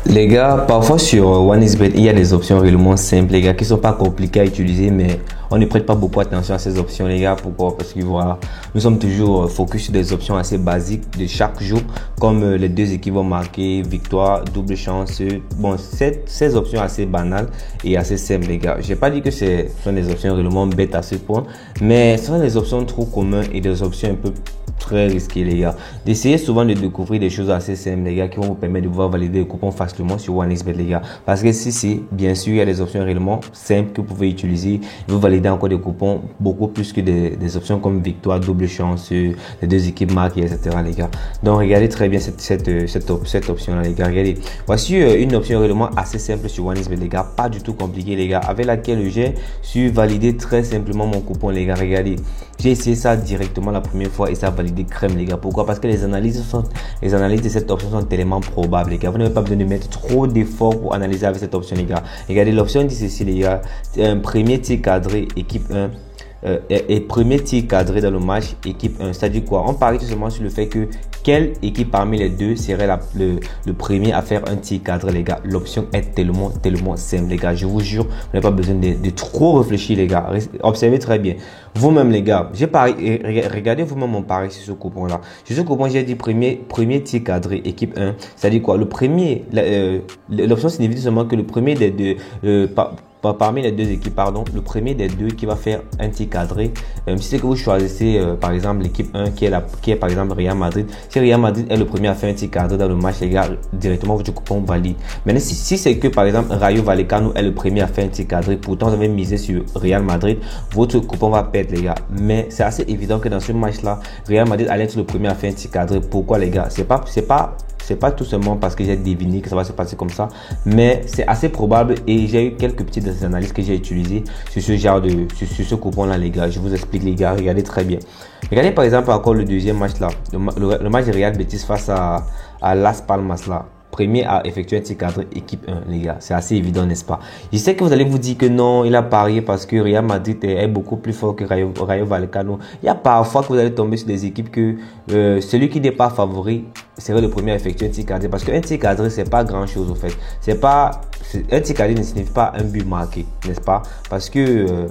Les gars, parfois sur OneXBet, il y a des options réellement simples, les gars, qui sont pas compliquées à utiliser, mais on ne prête pas beaucoup attention à ces options, les gars. Pourquoi? Parce que voilà, nous sommes toujours focus sur des options assez basiques de chaque jour, comme les deux équipes vont marquer, victoire, double chance. Bon, ces options assez banales et assez simples, les gars. J'ai pas dit que ce sont des options réellement bêtes à ce point, mais ce sont des options trop communes et des options un peu très risqué, les gars. D'essayer souvent de découvrir des choses assez simples, les gars, qui vont vous permettre de pouvoir valider les coupons facilement sur OneXBet, les gars. Parce que si, bien sûr, il y a des options réellement simples que vous pouvez utiliser. Vous validez encore des coupons beaucoup plus que des options comme victoire, double chance, les deux équipes marquées, etc., les gars. Donc, regardez très bien cette option-là, les gars. Regardez. Voici une option réellement assez simple sur OneXBet, les gars. Pas du tout compliqué, les gars. Avec laquelle j'ai su valider très simplement mon coupon, les gars. Regardez. J'ai essayé ça directement la première fois et ça a validé crème, les gars. Pourquoi? Parce que les analyses de cette option sont tellement probables, les gars. Vous n'avez pas besoin de mettre trop d'efforts pour analyser avec cette option, les gars. Regardez, l'option dit ceci, les gars. C'est un premier tir cadré, équipe 1. Et premier tir cadré dans le match, équipe 1. C'est-à-dire quoi? On parie tout simplement sur le fait que quelle équipe parmi les deux serait le premier à faire un tir cadré, les gars. L'option est tellement simple, les gars. Je vous jure, vous n'avez pas besoin de trop réfléchir, les gars. Observez très bien. Vous-même, les gars, j'ai parié, regardez vous-même mon pari sur ce coupon-là. Sur ce coupon, j'ai dit premier tir cadré, équipe 1. C'est-à-dire quoi? Le premier, l'option signifie tout simplement que le premier des deux, parmi les deux équipes, pardon, le premier des deux qui va faire un tir cadré, si c'est que vous choisissez par exemple l'équipe 1 qui est par exemple Real Madrid, si Real Madrid est le premier à faire un tir cadré dans le match, les gars, directement votre coupon valide. Maintenant, si c'est que par exemple Rayo Vallecano est le premier à faire un tir cadré, pourtant vous avez misé sur Real Madrid, votre coupon va perdre, les gars. Mais c'est assez évident que dans ce match-là, Real Madrid allait être le premier à faire un tir cadré. Pourquoi, les gars? C'est pas tout seulement parce que j'ai deviné que ça va se passer comme ça, mais c'est assez probable et j'ai eu quelques petites analyses que j'ai utilisées sur sur ce coupon-là, les gars. Je vous explique, les gars. Regardez très bien. Regardez par exemple encore le deuxième match là, le match de Real Betis face à Las Palmas là. Premier à effectuer un tir cadré, équipe 1, les gars. C'est assez évident, n'est-ce pas? Je sais que vous allez vous dire que non, il a parié parce que Real Madrid est beaucoup plus fort que Rayo Vallecano. Il y a parfois que vous allez tomber sur des équipes que celui qui n'est pas favori serait le premier à effectuer un tir cadré. Parce qu'un tir cadré, c'est pas grand chose, au fait. Un tir cadré ne signifie pas un but marqué, n'est-ce pas? Parce que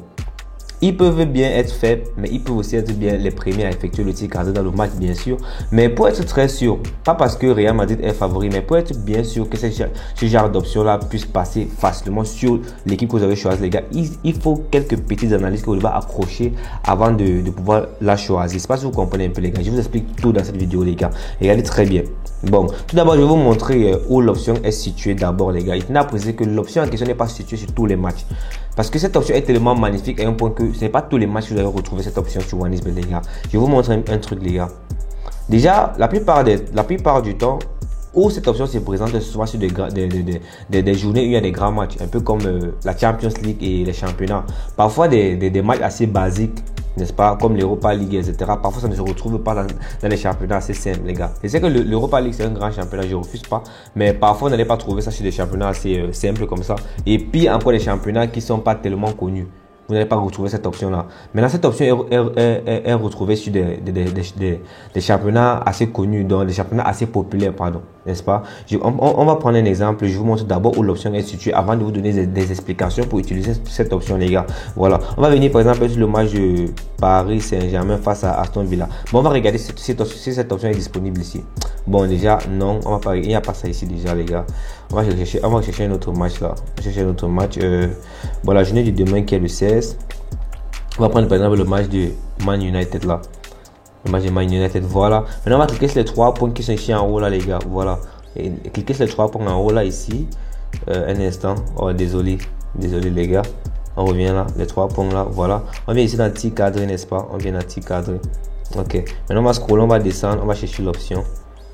ils peuvent bien être faibles, mais ils peuvent aussi être bien les premiers à effectuer le tir cadré dans le match, bien sûr. Mais pour être très sûr, pas parce que Real Madrid est favori, mais pour être bien sûr que ce genre d'option-là puisse passer facilement sur l'équipe que vous avez choisie, les gars, il faut quelques petites analyses que vous devez accrocher avant de pouvoir la choisir. C'est pas si vous comprenez un peu, les gars. Je vous explique tout dans cette vidéo, les gars. Regardez très bien. Bon, tout d'abord, je vais vous montrer où l'option est située d'abord, les gars. Il faut préciser que l'option en question n'est pas située sur tous les matchs. Parce que cette option est tellement magnifique à un point que ce n'est pas tous les matchs que vous allez retrouver cette option sur OneXBet, les gars. Je vais vous montrer un truc, les gars. Déjà, la plupart du temps, où cette option se présente souvent sur des journées où il y a des grands matchs, un peu comme la Champions League et les championnats. Parfois des matchs assez basiques, n'est-ce pas, comme l'Europa League, etc. Parfois, ça ne se retrouve pas dans les championnats assez simples, les gars. Je sais que l'Europa League, c'est un grand championnat, je ne refuse pas. Mais parfois, vous n'allez pas trouver ça sur des championnats assez simples comme ça. Et puis, encore des championnats qui ne sont pas tellement connus. Vous n'allez pas retrouver cette option-là. Maintenant, cette option est retrouvée sur des championnats assez connus, donc des championnats assez populaires, pardon, n'est-ce pas? On va prendre un exemple. Je vous montre d'abord où l'option est située avant de vous donner des explications pour utiliser cette option, les gars. Voilà. On va venir, par exemple, sur le match de Paris Saint-Germain face à Aston Villa. Bon, on va regarder si cette option est disponible ici. Bon, déjà, non, il n'y a pas ça ici déjà, les gars. On va chercher un autre match là. On va chercher un autre match. Bon, la journée de demain qui est le 16. On va prendre par exemple le match de Man United là. Le match de Man United, voilà. Maintenant, on va cliquer sur les 3 points qui sont ici en haut là, les gars. Voilà. Et cliquez sur les 3 points en haut là, ici. Un instant. Oh, désolé, les gars. On revient là, les 3 points là, voilà. On vient ici dans tir cadré, n'est-ce pas? On vient dans tir cadré. Ok. Maintenant, on va scroller, on va descendre, on va chercher l'option.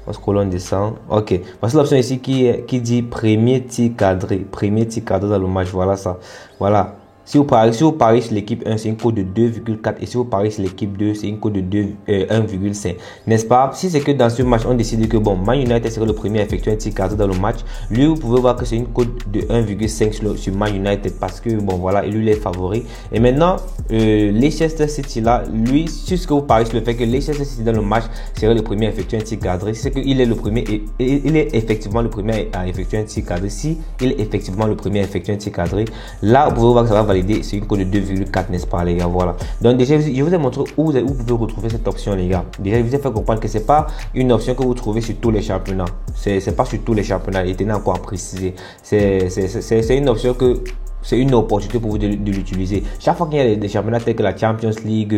On scroll, on descend. Ok. Voici l'option ici qui dit premier tir cadré. Premier tir cadré dans le match. Voilà ça. Voilà. Si vous pariez sur l'équipe 1, c'est une cote de 2,4 et si vous pariez sur l'équipe 2, c'est une cote de 1,5. N'est-ce pas? Si c'est que dans ce match, on décide que bon, Man United serait le premier à effectuer un tir cadré dans le match, lui, vous pouvez voir que c'est une cote de 1,5 sur Man United parce que bon, voilà, lui, il est favori. Et maintenant, Leicester City là, lui, sur ce que vous pariez sur le fait que Leicester City dans le match serait le premier à effectuer un tir cadré, c'est qu'il est le premier et il est effectivement le premier à effectuer un tir cadré. Si il est effectivement le premier à effectuer un tir cadré, là, vous pouvez voir que ça va valider, c'est une cote de 2,4, n'est-ce pas, les gars? Voilà. Donc, déjà, je vous ai montré où vous pouvez retrouver cette option, les gars. Déjà, je vous ai fait comprendre que c'est pas une option que vous trouvez sur tous les championnats. C'est pas sur tous les championnats. Et tenez encore à préciser. C'est une option que c'est une opportunité pour vous de l'utiliser. Chaque fois qu'il y a des championnats tels que la Champions League,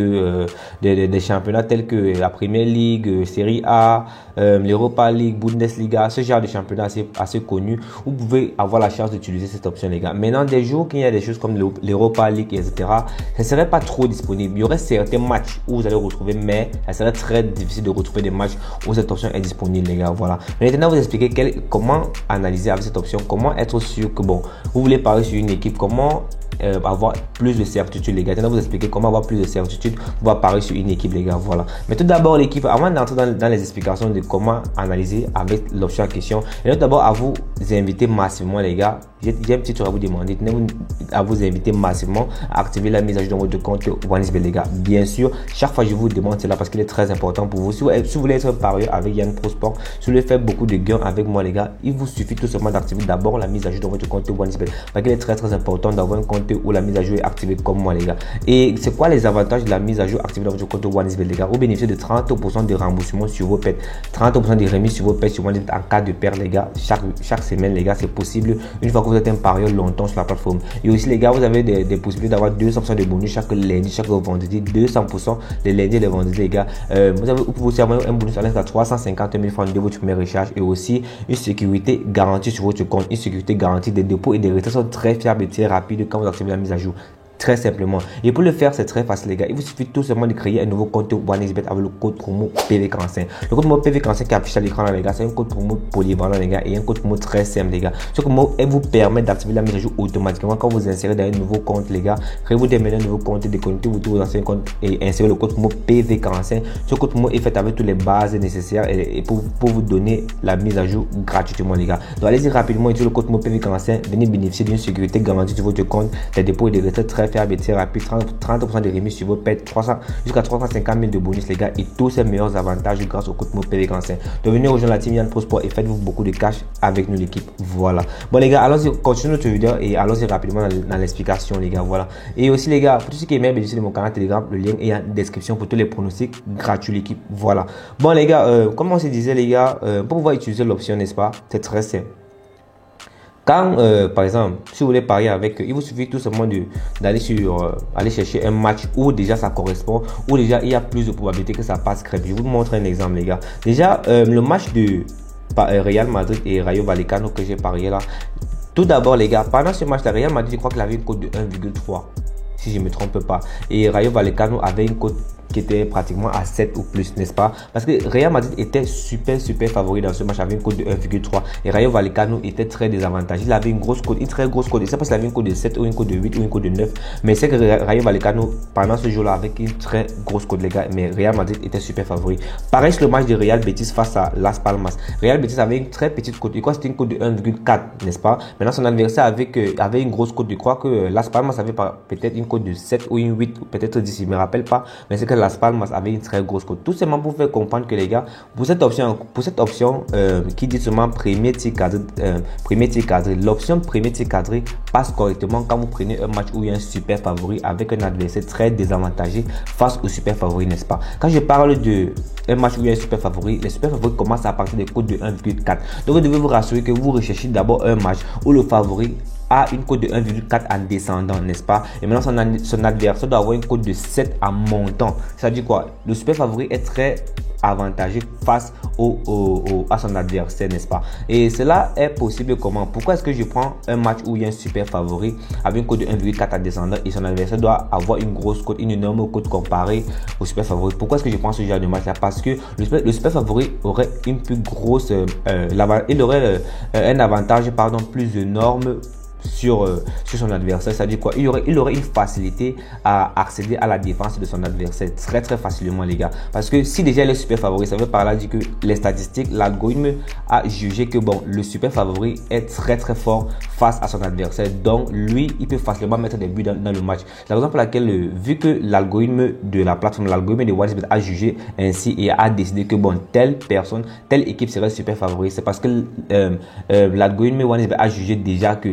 des championnats tels que la Premier League, Serie A, l'Europa League, Bundesliga, ce genre de championnat assez connu, vous pouvez avoir la chance d'utiliser cette option, les gars. Maintenant, des jours qu'il y a des choses comme l'Europa League, etc., ça ne serait pas trop disponible. Il y aurait certains matchs où vous allez retrouver, mais ça serait très difficile de retrouver des matchs où cette option est disponible, les gars. Voilà. Maintenant, vous expliquer comment analyser avec cette option, comment être sûr que bon, vous voulez parier sur une équipe, comment avoir plus de certitude, les gars. Maintenant, vous expliquer comment avoir plus de certitude pour apparaître sur une équipe, les gars. Voilà. Mais tout d'abord, l'équipe, avant d'entrer dans les explications de comment analyser avec l'option en question, et tout d'abord à vous inviter massivement, les gars. J'ai un petit truc à vous demander. À vous inviter massivement à activer la mise à jour dans votre compte OneXBet, les gars. Bien sûr, chaque fois je vous demande cela parce qu'il est très important pour vous. Si vous voulez être parieur avec Yann Pro Sport, si vous voulez faire beaucoup de gains avec moi, les gars, il vous suffit tout simplement d'activer d'abord la mise à jour dans votre compte OneXBet. Parce qu'il est très important d'avoir un compte où la mise à jour est activée comme moi, les gars. Et c'est quoi les avantages de la mise à jour activée dans votre compte OneXBet, les gars? Vous bénéficiez de 30% de remboursement sur vos pets, 30% de remise sur vos pets sur OneXBet en cas de perte, les gars. Chaque semaine, les gars, c'est possible une fois que vous êtes un parieur longtemps sur la plateforme. Et aussi, les gars, vous avez des possibilités d'avoir 200% de bonus chaque lundi, chaque vendredi, 200% les lundis et les vendredis, les gars. Vous pouvez aussi avoir un bonus à 350 000 francs de votre premier recharge et aussi une sécurité garantie sur votre compte, une sécurité garantie des dépôts et des retraits sont très fiables et très rapides quand vous activez la mise à jour. Très simplement. Et pour le faire, c'est très facile, les gars. Il vous suffit tout simplement de créer un nouveau compte OneXBet avec le code promo PV45. Le code promo PV45 qui affiche à l'écran, les gars, c'est un code promo polyvalent, les gars, et un code promo très simple, les gars. Ce code promo vous permet d'activer la mise à jour automatiquement quand vous insérez dans un nouveau compte, les gars. Créez-vous dès maintenant un nouveau compte, déconnectez tous vos anciens comptes et insérez le code promo PV45. Ce code promo est fait avec toutes les bases nécessaires et pour vous donner la mise à jour gratuitement, les gars. Donc, allez-y rapidement, utilisez le code promo PV45, venez bénéficier d'une sécurité garantie sur votre compte, des dépôts et des retraits très fiable et très rapide, 30% de remise sur vos pets, jusqu'à 350 000 de bonus, les gars, et tous ces meilleurs avantages grâce au code mot PV45. Devenez rejoindre la team Yann Pro Sport et faites-vous beaucoup de cash avec nous, l'équipe. Voilà. Bon, les gars, allons-y, continuons notre vidéo et allons-y rapidement dans l'explication, les gars. Voilà. Et aussi, les gars, pour tous ceux qui aiment bénéficier de mon canal Telegram, le lien est en description pour tous les pronostics gratuits, l'équipe. Voilà. Bon, les gars, comme on se disait, les gars, pour pouvoir utiliser l'option, n'est-ce pas, c'est très simple. Quand, par exemple, si vous voulez parier avec, il vous suffit tout simplement d'aller aller chercher un match où déjà ça correspond, où déjà il y a plus de probabilité que ça passe crème. Je vais vous montrer un exemple, les gars. Déjà, le match de Real Madrid et Rayo Vallecano que j'ai parié là. Tout d'abord, les gars, pendant ce match, la Real Madrid, je crois qu'il avait une cote de 1,3. Si je ne me trompe pas. Et Rayo Vallecano avait une cote qui était pratiquement à 7 ou plus, n'est-ce pas? Parce que Real Madrid était super favori dans ce match avec une cote de 1,3 et Rayo Vallecano était très désavantagé. Il avait une grosse cote, une très grosse cote. Je ne sais pas s'il avait une cote de 7 ou une cote de 8 ou une cote de 9, mais c'est que Rayo Vallecano pendant ce jour-là avec une très grosse cote, les gars, mais Real Madrid était super favori. Pareil sur le match de Real Betis face à Las Palmas. Real Betis avait une très petite cote. Je crois que c'était une cote de 1,4, n'est-ce pas? Maintenant son adversaire avait une grosse cote. Je crois que Las Palmas avait peut-être une cote de 7 ou une 8 ou peut-être 10, je ne me rappelle pas, mais c'est que Las Palmas avait une très grosse cote. Tout simplement pour faire comprendre que, les gars, pour cette option qui dit seulement premier tir cadré, l'option premier tir cadré passe correctement quand vous prenez un match où il y a un super favori avec un adversaire très désavantagé face au super favori, n'est-ce pas? Quand je parle de un match où il y a un super favori, les super favoris commencent à partir des cotes de 1,4. Donc vous devez vous rassurer que vous recherchez d'abord un match où le favori a une cote de 1,4 en descendant, n'est-ce pas? Et maintenant son adversaire doit avoir une cote de 7 en montant. Ça dit quoi? Le super favori est très avantagé face à son adversaire, n'est-ce pas? Et cela est possible comment? Pourquoi est-ce que je prends un match où il y a un super favori avec une cote de 1,4 en descendant et son adversaire doit avoir une grosse cote, une énorme cote comparée au super favori? Pourquoi est-ce que je prends ce genre de match là? Parce que le super favori aurait une plus grosse il aurait un avantage plus énorme sur son adversaire. C'est-à-dire quoi? Il aurait une facilité à accéder à la défense de son adversaire très très facilement, les gars. Parce que si déjà il est super favori, ça veut par là dire que les statistiques, l'algorithme a jugé que bon, le super favori est très très fort face à son adversaire. Donc lui, il peut facilement mettre des buts dans le match. C'est la raison pour laquelle, vu que l'algorithme de la plateforme, l'algorithme de OneXBet a jugé ainsi et a décidé que bon, telle personne, telle équipe serait super favori, c'est parce que l'algorithme OneXBet a jugé déjà que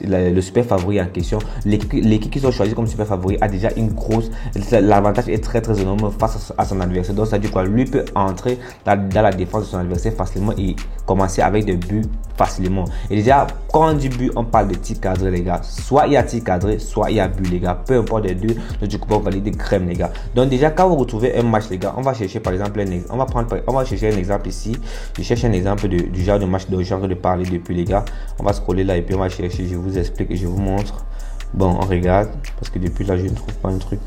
le super favori en question, l'équipe qu'ils ont choisi comme super favori a déjà une grosse, l'avantage est très très énorme face à son adversaire. Donc ça dit quoi, lui peut entrer dans la défense de son adversaire facilement et commencer avec des buts facilement. Et déjà, quand on dit but, on parle de tir cadré, les gars. Soit il y a tir cadré, soit il y a but, les gars. Peu importe les deux, du coup on va valider crème, les gars. Donc déjà, quand vous retrouvez un match, les gars, on va chercher par exemple on va chercher un exemple ici. Je cherche un exemple du genre de match dont j'ai envie de parler depuis, les gars. On va scroller là et puis on va chercher. Je vous explique et je vous montre. Bon, on regarde parce que depuis là je ne trouve pas un truc.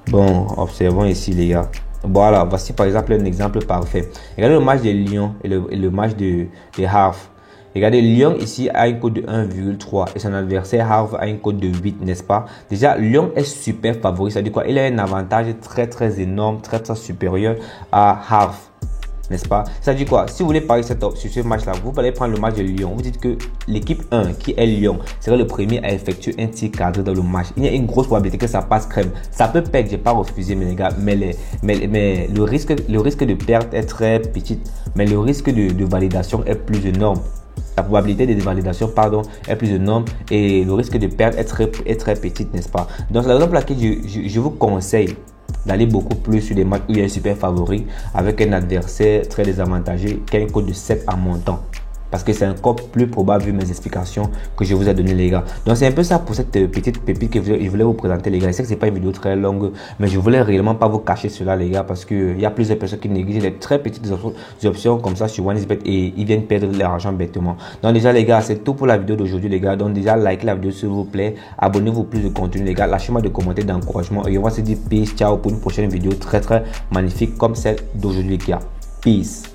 Bon, observons ici, les gars. Voilà, voici par exemple un exemple parfait. Regardez le match de Lyon et le match de Havre. Regardez, Lyon ici a une cote de 1,3 et son adversaire Havre a une cote de 8, n'est-ce pas? Déjà, Lyon est super favori. Ça veut dire quoi? Il a un avantage très très énorme, très très supérieur à Havre, n'est-ce pas? Ça dit quoi? Si vous voulez parier sur ce match-là, vous allez prendre le match de Lyon. Vous dites que l'équipe 1, qui est Lyon, serait le premier à effectuer un tir cadré dans le match. Il y a une grosse probabilité que ça passe crème. Ça peut perdre, j'ai pas refusé, mais les gars, mais le risque de perte est très petit, mais le risque de validation est plus énorme. La probabilité de dévalidation, est plus énorme et le risque de perte est très petite, n'est-ce pas? Donc, c'est la raison pour laquelle je vous conseille d'aller beaucoup plus sur des matchs où il y a un super favori avec un adversaire très désavantagé qui a une cote de 7 en montant. Parce que c'est encore plus probable vu mes explications que je vous ai donné, les gars. Donc c'est un peu ça pour cette petite pépite que je voulais vous présenter, les gars. Je sais que c'est pas une vidéo très longue, mais je voulais réellement pas vous cacher cela, les gars, parce que il y a plusieurs personnes qui négligent les très petites options comme ça sur OneXBet et ils viennent perdre leur argent bêtement. Donc déjà, les gars, c'est tout pour la vidéo d'aujourd'hui, les gars. Donc déjà, likez la vidéo s'il vous plaît, abonnez-vous pour plus de contenu, les gars. Lâchez-moi des commentaires d'encouragement et on va se dire peace, ciao pour une prochaine vidéo très très magnifique comme celle d'aujourd'hui, les gars. Peace.